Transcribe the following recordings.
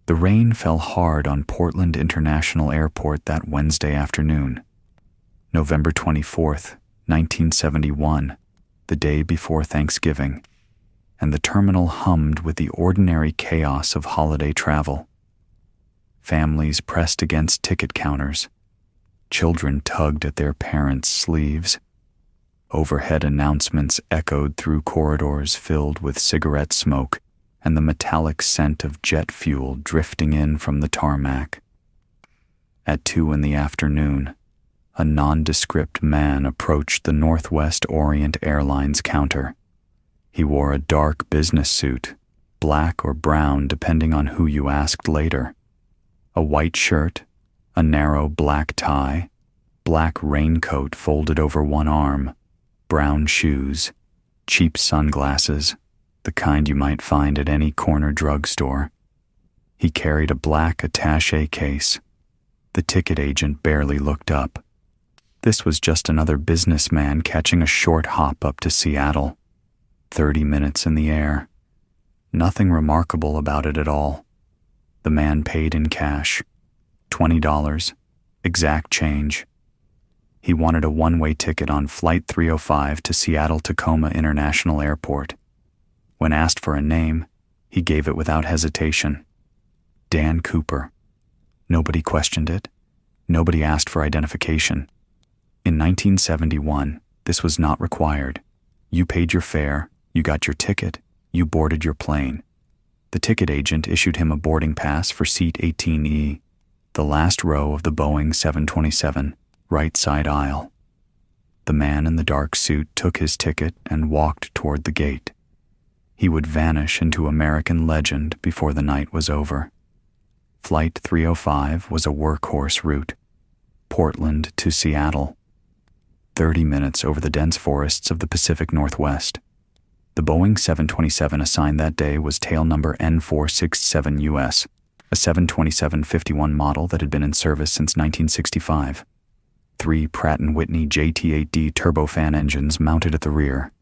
The rain fell hard on Portland International Airport that Wednesday afternoon, November 24th, 1971, the day before Thanksgiving, and the terminal hummed with the ordinary chaos of holiday travel. Families pressed against ticket counters. Children tugged at their parents' sleeves. Overhead announcements echoed through corridors filled with cigarette smoke and the metallic scent of jet fuel drifting in from the tarmac. At 2 p.m, a nondescript man approached the Northwest Orient Airlines counter. He wore a dark business suit, black or brown depending on who you asked later, a white shirt, a narrow black tie, black raincoat folded over one arm, brown shoes, cheap sunglasses, the kind you might find at any corner drugstore. He carried a black attaché case. The ticket agent barely looked up. This was just another businessman catching a short hop up to Seattle. 30 minutes in the air. Nothing remarkable about it at all. The man paid in cash. $20, exact change. He wanted a one-way ticket on Flight 305 to Seattle-Tacoma International Airport. When asked for a name, he gave it without hesitation. Dan Cooper. Nobody questioned it. Nobody asked for identification. In 1971, this was not required. You paid your fare, you got your ticket, you boarded your plane. The ticket agent issued him a boarding pass for seat 18E, the last row of the Boeing 727, right side aisle. The man in the dark suit took his ticket and walked toward the gate. He would vanish into American legend before the night was over. Flight 305 was a workhorse route, Portland to Seattle. 30 minutes over the dense forests of the Pacific Northwest. The Boeing 727 assigned that day was tail number N467US, a 727-51 model that had been in service since 1965. 3 Pratt & Whitney JT8D turbofan engines mounted at the rear.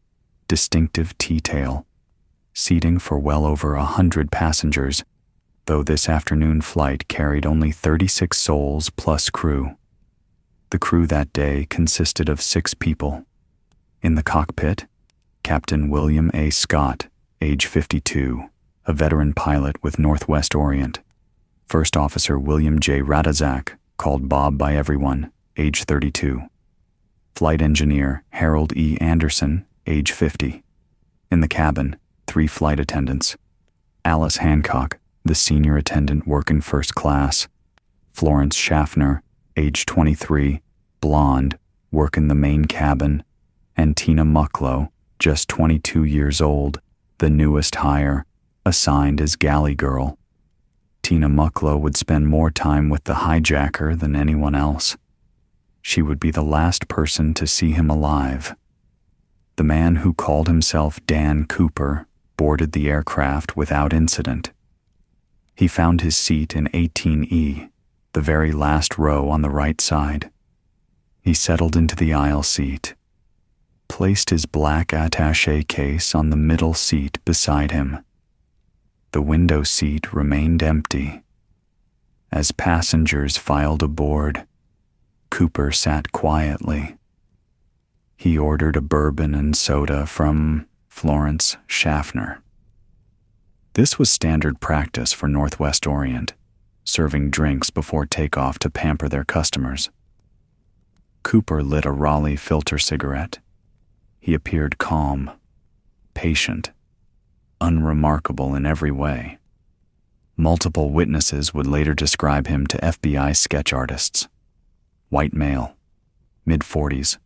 Distinctive T-tail. Seating for well over 100 passengers, though this afternoon flight carried only 36 souls plus crew. The crew that day consisted of 6 people. In the cockpit, Captain William A. Scott, age 52, a veteran pilot with Northwest Orient. First Officer William J. Radazak, called Bob by everyone, age 32. Flight Engineer Harold E. Anderson, age 50. In the cabin, 3 flight attendants. Alice Hancock, the senior attendant working first class. Florence Schaffner, age 23, blonde, working the main cabin. And Tina Mucklow, just 22 years old, the newest hire, assigned as galley girl. Tina Mucklow would spend more time with the hijacker than anyone else. She would be the last person to see him alive. The man who called himself Dan Cooper boarded the aircraft without incident. He found his seat in 18E, the very last row on the right side. He settled into the aisle seat, placed his black attaché case on the middle seat beside him. The window seat remained empty. As passengers filed aboard, Cooper sat quietly. He ordered a bourbon and soda from Florence Schaffner. This was standard practice for Northwest Orient, serving drinks before takeoff to pamper their customers. Cooper lit a Raleigh filter cigarette. He appeared calm, patient, unremarkable in every way. Multiple witnesses would later describe him to FBI sketch artists. White male, mid-40s,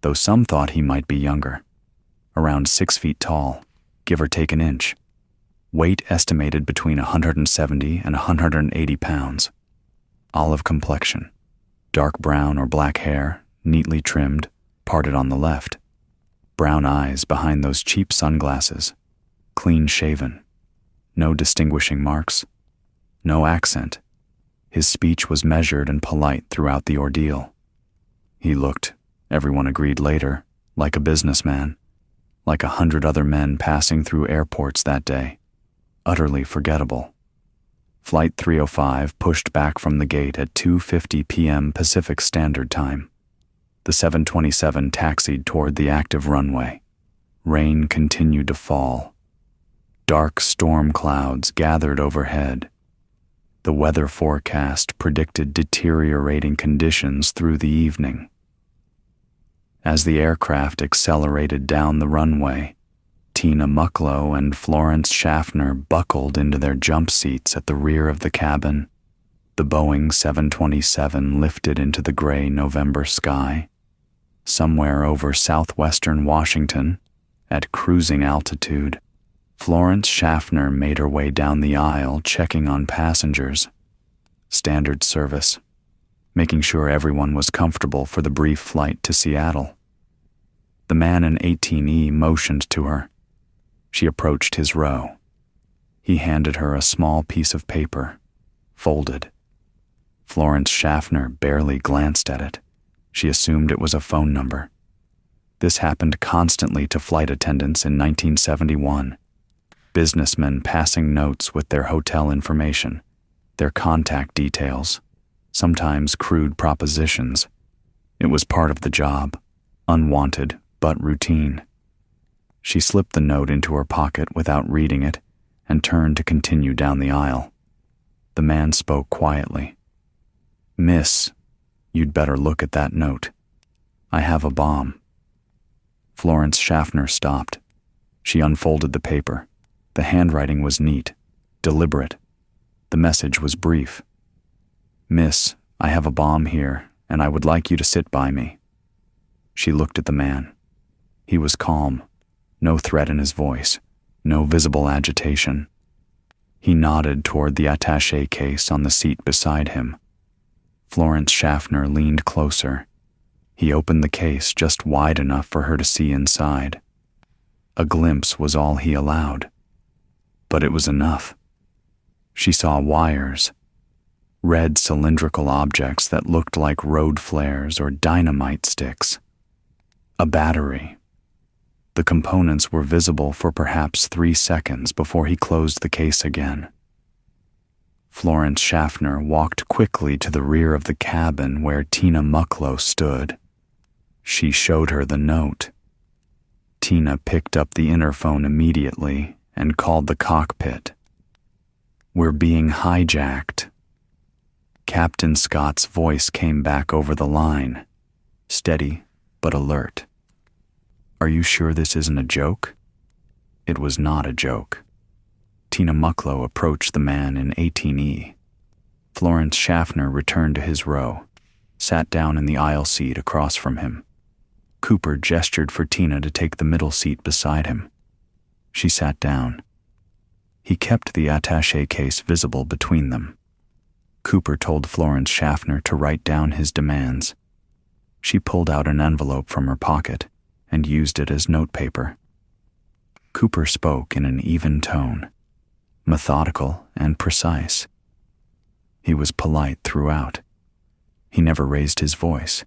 though some thought he might be younger. Around 6 feet tall, give or take an inch. Weight estimated between 170 and 180 pounds. Olive complexion, dark brown or black hair, neatly trimmed, parted on the left. Brown eyes behind those cheap sunglasses, clean shaven. No distinguishing marks. No accent. His speech was measured and polite throughout the ordeal. He looked, everyone agreed later, like a businessman, like 100 other men passing through airports that day, utterly forgettable. Flight 305 pushed back from the gate at 2:50 p.m. Pacific Standard Time. The 727 taxied toward the active runway. Rain continued to fall. Dark storm clouds gathered overhead. The weather forecast predicted deteriorating conditions through the evening. As the aircraft accelerated down the runway, Tina Mucklow and Florence Schaffner buckled into their jump seats at the rear of the cabin. The Boeing 727 lifted into the gray November sky. Somewhere over southwestern Washington, at cruising altitude, Florence Schaffner made her way down the aisle checking on passengers. Standard service, making sure everyone was comfortable for the brief flight to Seattle. The man in 18E motioned to her. She approached his row. He handed her a small piece of paper, folded. Florence Schaffner barely glanced at it. She assumed it was a phone number. This happened constantly to flight attendants in 1971. Businessmen passing notes with their hotel information, their contact details, sometimes crude propositions. It was part of the job, unwanted but routine. She slipped the note into her pocket without reading it and turned to continue down the aisle. The man spoke quietly. "Miss, you'd better look at that note. I have a bomb." Florence Schaffner stopped. She unfolded the paper. The handwriting was neat, deliberate. The message was brief. "Miss, I have a bomb here, and I would like you to sit by me." She looked at the man. He was calm, no threat in his voice, no visible agitation. He nodded toward the attaché case on the seat beside him. Florence Schaffner leaned closer. He opened the case just wide enough for her to see inside. A glimpse was all he allowed. But it was enough. She saw wires, red cylindrical objects that looked like road flares or dynamite sticks. A battery. The components were visible for perhaps 3 seconds before he closed the case again. Florence Schaffner walked quickly to the rear of the cabin where Tina Mucklow stood. She showed her the note. Tina picked up the interphone immediately and called the cockpit. "We're being hijacked." Captain Scott's voice came back over the line, steady but alert. "Are you sure this isn't a joke?" It was not a joke. Tina Mucklow approached the man in 18E. Florence Schaffner returned to his row, sat down in the aisle seat across from him. Cooper gestured for Tina to take the middle seat beside him. She sat down. He kept the attaché case visible between them. Cooper told Florence Schaffner to write down his demands. She pulled out an envelope from her pocket and used it as notepaper. Cooper spoke in an even tone, methodical and precise. He was polite throughout. He never raised his voice.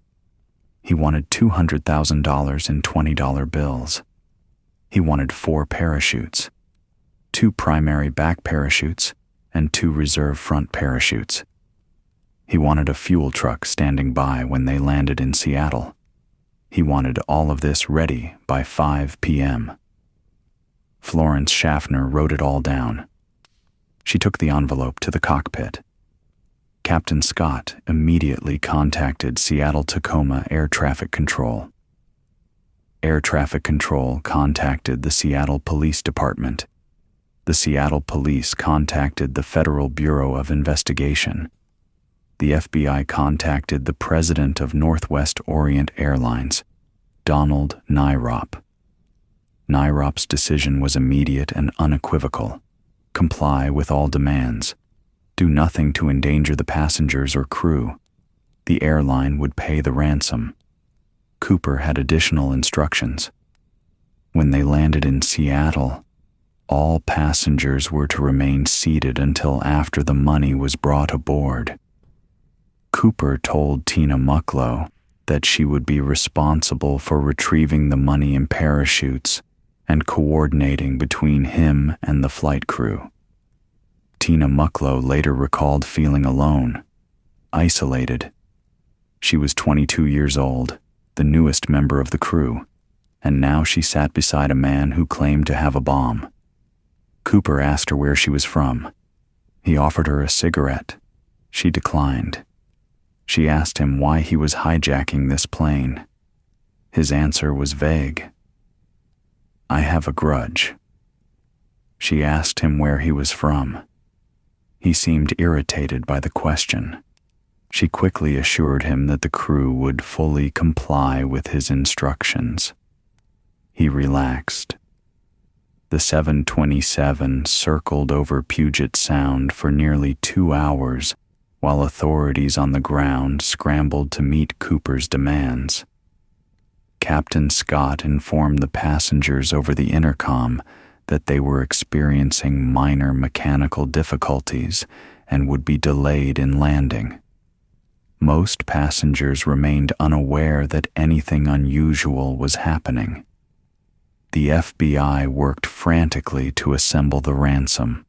He wanted $200,000 in $20 bills. He wanted 4 parachutes, 2 primary back parachutes and 2 reserve front parachutes. He wanted a fuel truck standing by when they landed in Seattle. He wanted all of this ready by 5 p.m. Florence Schaffner wrote it all down. She took the envelope to the cockpit. Captain Scott immediately contacted Seattle-Tacoma Air Traffic Control. Air Traffic Control contacted the Seattle Police Department. The Seattle Police contacted the Federal Bureau of Investigation. The FBI contacted the president of Northwest Orient Airlines, Donald Nyrop. Nyrop's decision was immediate and unequivocal. Comply with all demands. Do nothing to endanger the passengers or crew. The airline would pay the ransom. Cooper had additional instructions. When they landed in Seattle, all passengers were to remain seated until after the money was brought aboard. Cooper told Tina Mucklow that she would be responsible for retrieving the money in parachutes and coordinating between him and the flight crew. Tina Mucklow later recalled feeling alone, isolated. She was 22 years old, the newest member of the crew, and now she sat beside a man who claimed to have a bomb. Cooper asked her where she was from. He offered her a cigarette. She declined. She asked him why he was hijacking this plane. His answer was vague. "I have a grudge." She asked him where he was from. He seemed irritated by the question. She quickly assured him that the crew would fully comply with his instructions. He relaxed. The 727 circled over Puget Sound for nearly 2 hours while authorities on the ground scrambled to meet Cooper's demands. Captain Scott informed the passengers over the intercom that they were experiencing minor mechanical difficulties and would be delayed in landing. Most passengers remained unaware that anything unusual was happening. The FBI worked frantically to assemble the ransom.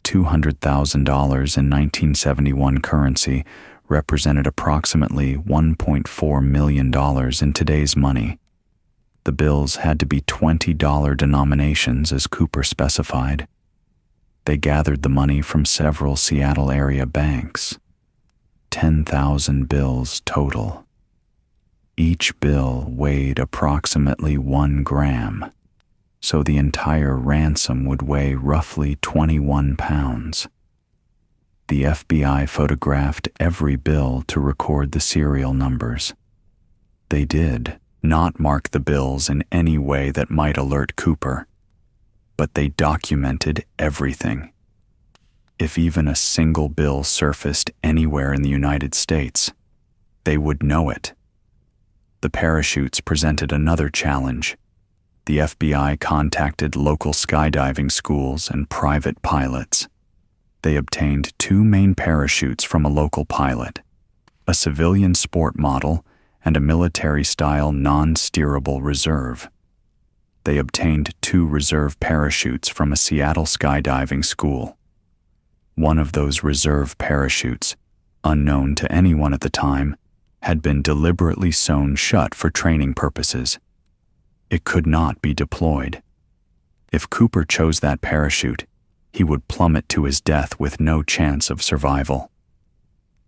$200,000 in 1971 currency represented approximately $1.4 million in today's money. The bills had to be $20 denominations, as Cooper specified. They gathered the money from several Seattle area banks. 10,000 bills total. Each bill weighed approximately 1 gram, so the entire ransom would weigh roughly 21 pounds. The FBI photographed every bill to record the serial numbers. They did not mark the bills in any way that might alert Cooper, but they documented everything. If even a single bill surfaced anywhere in the United States, they would know it. The parachutes presented another challenge. The FBI contacted local skydiving schools and private pilots. They obtained 2 main parachutes from a local pilot, a civilian sport model and a military-style non-steerable reserve. They obtained 2 reserve parachutes from a Seattle skydiving school. One of those reserve parachutes, unknown to anyone at the time, had been deliberately sewn shut for training purposes. It could not be deployed. If Cooper chose that parachute, he would plummet to his death with no chance of survival.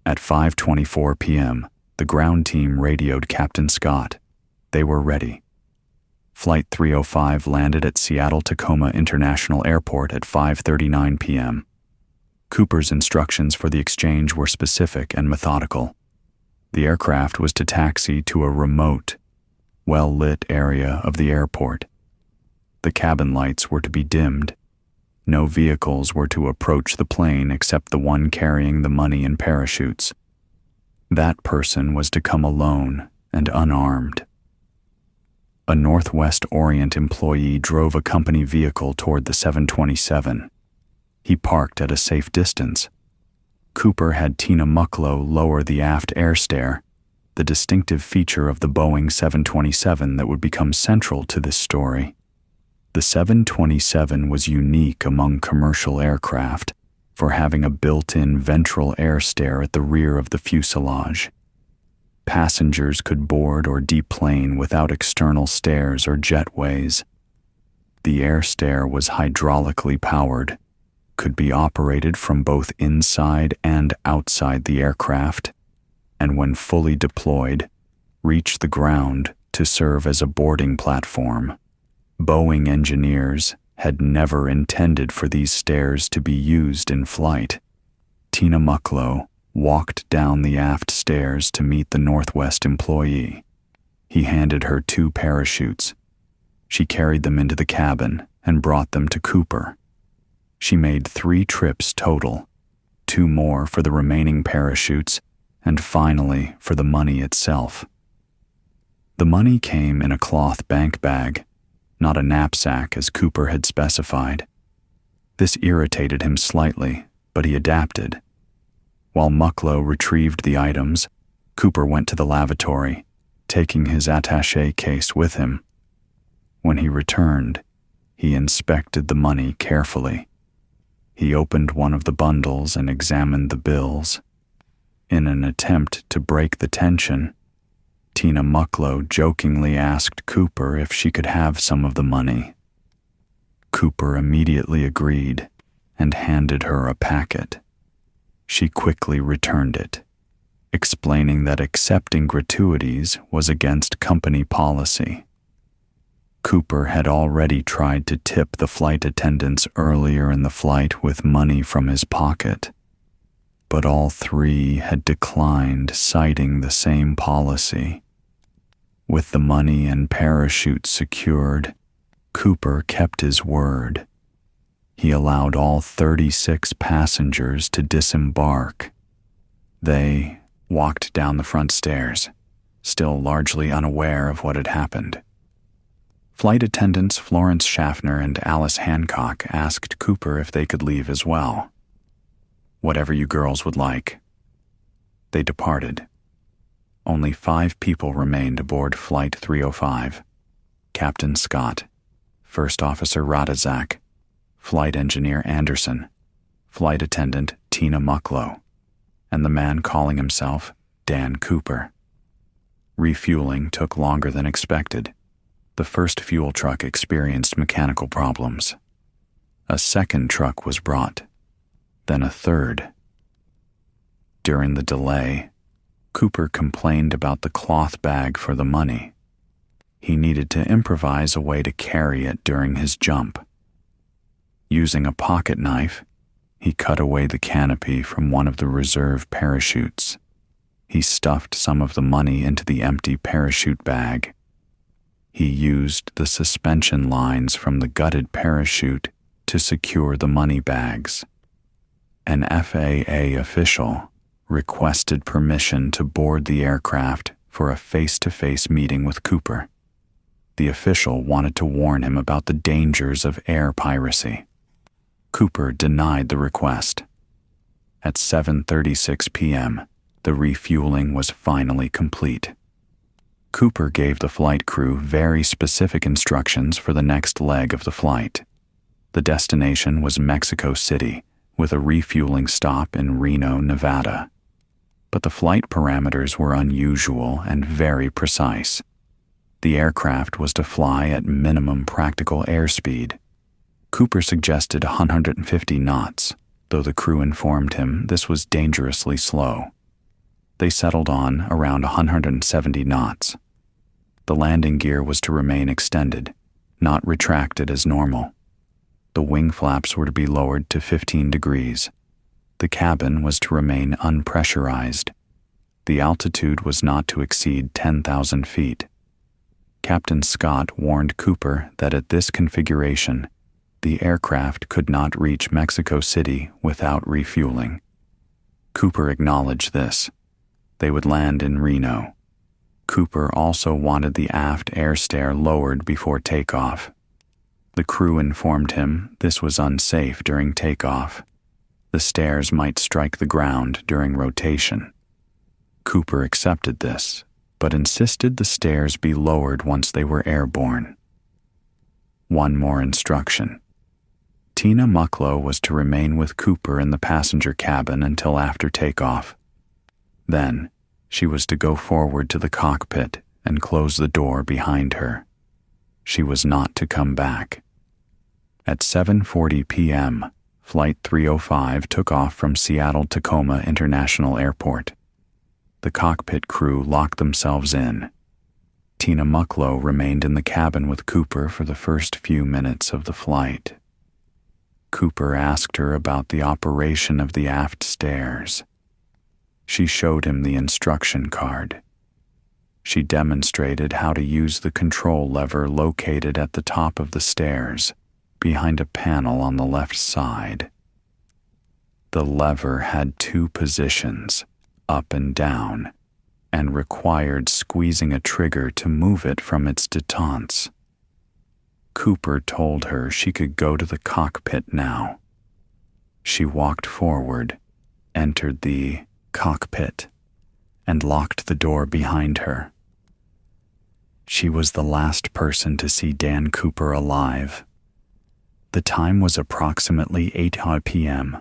At 5:24 p.m., the ground team radioed Captain Scott. They were ready. Flight 305 landed at Seattle-Tacoma International Airport at 5:39 p.m. Cooper's instructions for the exchange were specific and methodical. The aircraft was to taxi to a remote, well-lit area of the airport. The cabin lights were to be dimmed. No vehicles were to approach the plane except the one carrying the money and parachutes. That person was to come alone and unarmed. A Northwest Orient employee drove a company vehicle toward the 727. He parked at a safe distance. Cooper had Tina Mucklow lower the aft air stair, the distinctive feature of the Boeing 727 that would become central to this story. The 727 was unique among commercial aircraft for having a built-in ventral air stair at the rear of the fuselage. Passengers could board or deplane without external stairs or jetways. The air stair was hydraulically powered, could be operated from both inside and outside the aircraft, and when fully deployed, reach the ground to serve as a boarding platform. Boeing engineers had never intended for these stairs to be used in flight. Tina Mucklow walked down the aft stairs to meet the Northwest employee. He handed her 2 parachutes. She carried them into the cabin and brought them to Cooper. She made 3 trips total, 2 more for the remaining parachutes, and finally for the money itself. The money came in a cloth bank bag, not a knapsack as Cooper had specified. This irritated him slightly, but he adapted. While Mucklow retrieved the items, Cooper went to the lavatory, taking his attaché case with him. When he returned, he inspected the money carefully. He opened one of the bundles and examined the bills. In an attempt to break the tension, Tina Mucklow jokingly asked Cooper if she could have some of the money. Cooper immediately agreed and handed her a packet. She quickly returned it, explaining that accepting gratuities was against company policy. Cooper had already tried to tip the flight attendants earlier in the flight with money from his pocket, but all three had declined, citing the same policy. With the money and parachute secured, Cooper kept his word. He allowed all 36 passengers to disembark. They walked down the front stairs, still largely unaware of what had happened. Flight attendants Florence Schaffner and Alice Hancock asked Cooper if they could leave as well. "Whatever you girls would like." They departed. Only 5 people remained aboard Flight 305. Captain Scott, First Officer Radazak, Flight Engineer Anderson, Flight Attendant Tina Mucklow, and the man calling himself Dan Cooper. Refueling took longer than expected. The first fuel truck experienced mechanical problems. A second truck was brought, then a third. During the delay, Cooper complained about the cloth bag for the money. He needed to improvise a way to carry it during his jump. Using a pocket knife, he cut away the canopy from one of the reserve parachutes. He stuffed some of the money into the empty parachute bag. He used the suspension lines from the gutted parachute to secure the money bags. An FAA official requested permission to board the aircraft for a face-to-face meeting with Cooper. The official wanted to warn him about the dangers of air piracy. Cooper denied the request. At 7:36 p.m., the refueling was finally complete. Cooper gave the flight crew very specific instructions for the next leg of the flight. The destination was Mexico City, with a refueling stop in Reno, Nevada. But the flight parameters were unusual and very precise. The aircraft was to fly at minimum practical airspeed. Cooper suggested 150 knots, though the crew informed him this was dangerously slow. They settled on around 170 knots. The landing gear was to remain extended, not retracted as normal. The wing flaps were to be lowered to 15 degrees. The cabin was to remain unpressurized. The altitude was not to exceed 10,000 feet. Captain Scott warned Cooper that at this configuration, the aircraft could not reach Mexico City without refueling. Cooper acknowledged this. They would land in Reno. Cooper also wanted the aft air stair lowered before takeoff. The crew informed him this was unsafe during takeoff. The stairs might strike the ground during rotation. Cooper accepted this, but insisted the stairs be lowered once they were airborne. One more instruction. Tina Mucklow was to remain with Cooper in the passenger cabin until after takeoff. Then, she was to go forward to the cockpit and close the door behind her. She was not to come back. At 7:40 p.m., Flight 305 took off from Seattle-Tacoma International Airport. The cockpit crew locked themselves in. Tina Mucklow remained in the cabin with Cooper for the first few minutes of the flight. Cooper asked her about the operation of the aft stairs. She showed him the instruction card. She demonstrated how to use the control lever located at the top of the stairs, behind a panel on the left side. The lever had 2 positions, up and down, and required squeezing a trigger to move it from its détente. Cooper told her she could go to the cockpit now. She walked forward, entered the cockpit, and locked the door behind her. She was the last person to see Dan Cooper alive. The time was approximately 8 p.m.